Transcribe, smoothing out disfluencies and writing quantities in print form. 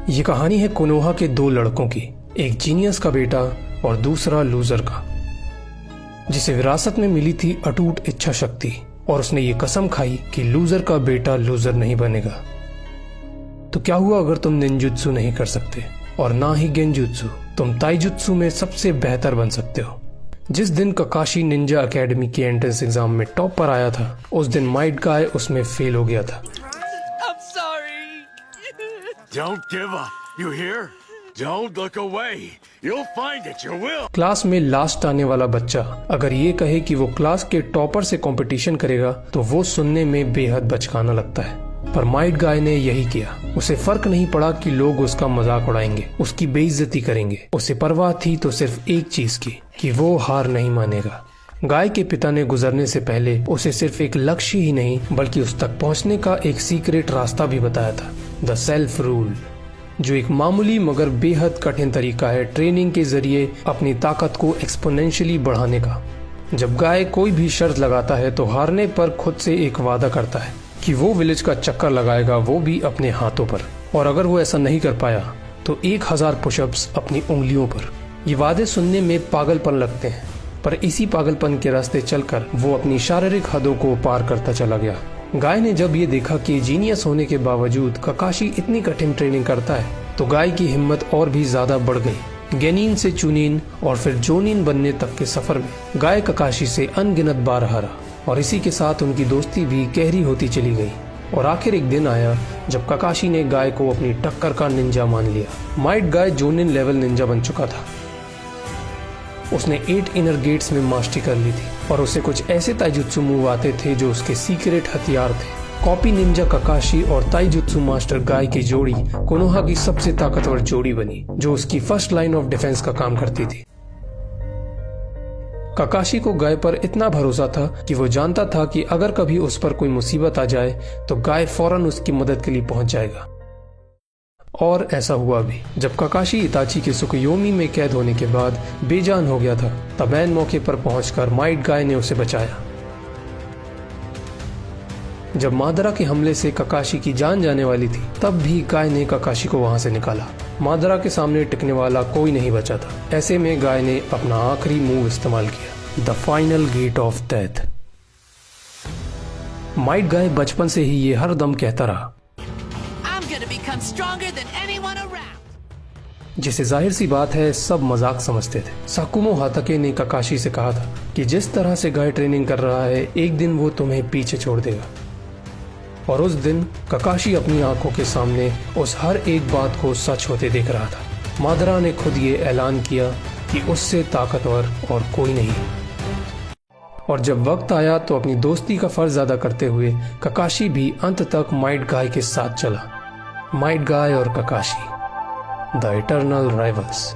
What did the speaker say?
ये कहानी है कोनोहा के दो लड़कों की, एक जीनियस का बेटा और दूसरा लूजर का, जिसे विरासत में मिली थी अटूट इच्छा शक्ति और उसने ये कसम खाई कि लूजर का बेटा लूजर नहीं बनेगा। तो क्या हुआ अगर तुम निंजुत्सु नहीं कर सकते और ना ही गेंजुत्सु, तुम ताइजुत्सु में सबसे बेहतर बन सकते हो। जिस दिन ककाशी निंजा एकेडमी के एंट्रेंस एग्जाम में टॉप पर आया था, उस दिन माइट गाय उसमें फेल हो गया था। Don't give up. You hear? Don't look away. You'll find it. You will. Class में लास्ट आने वाला बच्चा अगर ये कहे कि वो क्लास के टॉपर से कंपटीशन करेगा तो वो सुनने में बेहद बचकाना लगता है, पर माइट गाय ने यही किया। उसे फर्क नहीं पड़ा कि लोग उसका मजाक उड़ाएंगे, उसकी बेइज्जती करेंगे। उसे परवाह थी तो सिर्फ एक चीज की, कि वो हार नहीं मानेगा। गाय के पिता ने गुजरने से पहले उसे सिर्फ एक लक्ष्य ही नहीं बल्कि उस तक पहुंचने का एक सीक्रेट रास्ता भी बताया था, द सेल्फ रूल, जो एक मामूली मगर बेहद कठिन तरीका है ट्रेनिंग के जरिए अपनी ताकत को एक्सपोनेंशियली बढ़ाने का। जब गाय कोई भी शर्त लगाता है तो हारने पर खुद से एक वादा करता है कि वो विलेज का चक्कर लगाएगा, वो भी अपने हाथों पर, और अगर वो ऐसा नहीं कर पाया तो 1000 पुशअप्स अपनी उंगलियों पर। ये वादे सुनने में पागलपन लगते हैं, पर इसी पागलपन के रास्ते चलकर वो अपनी शारीरिक हदों को पार करता चला गया। गाय ने जब ये देखा कि जीनियस होने के बावजूद ककाशी इतनी कठिन ट्रेनिंग करता है तो गाय की हिम्मत और भी ज्यादा बढ़ गई। गेनिन से चुनिन और फिर जोनिन बनने तक के सफर में गाय ककाशी से अनगिनत बार हारा और इसी के साथ उनकी दोस्ती भी गहरी होती चली गई। और आखिर एक दिन आया जब ककाशी ने गाय को अपनी टक्कर का निंजा मान लिया। Might Guy jonin level Ninja बन चुका था। उसने 8 इनर गेट्स में मास्टरी कर ली थी और उसे कुछ ऐसे ताइजुत्सु मूव आते थे जो उसके सीक्रेट हथियार थे। कॉपी निंजा ककाशी और ताइजुत्सु मास्टर गाय की जोड़ी कोनोहा की सबसे ताकतवर जोड़ी बनी, जो उसकी फर्स्ट लाइन ऑफ डिफेंस का काम करती थी। ककाशी को गाय पर इतना भरोसा था कि वो जानता था कि अगर कभी उस पर कोई मुसीबत आ जाए तो गाय फौरन उसकी मदद के लिए पहुंच जाएगा। और ऐसा हुआ भी। जब ककाशी इताची के सुकुयोमी में कैद होने के बाद बेजान हो गया था, तब ऐन मौके पर पहुंचकर माइट गाय ने उसे बचाया। जब मादरा के हमले से ककाशी की जान जाने वाली थी, तब भी गाय ने ककाशी को वहां से निकाला। मादरा के सामने टिकने वाला कोई नहीं बचा था। ऐसे में गाय ने अपना आखिरी मूव इस्तेमाल किया, the final gate of death. Might Guy बचपन से ही ये हर दम कहता रहा, जिसे जाहिर सी बात है सब मजाक समझते थे। साकुमो हाताके ने ककाशी से कहा था कि जिस तरह से गाय ट्रेनिंग कर रहा है, एक दिन वो तुम्हें पीछे छोड़ देगा। और उस दिन ककाशी अपनी आंखों के सामने उस हर एक बात को सच होते देख रहा था। मादरा ने खुद ये ऐलान किया कि उससे ताकतवर और कोई नहीं। और जब वक्त आया तो अपनी दोस्ती का फर्ज अदा करते हुए ककाशी भी अंत तक माइट गाय के साथ चला। माइट गाय और ककाशी, द इटर्नल राइवल्स।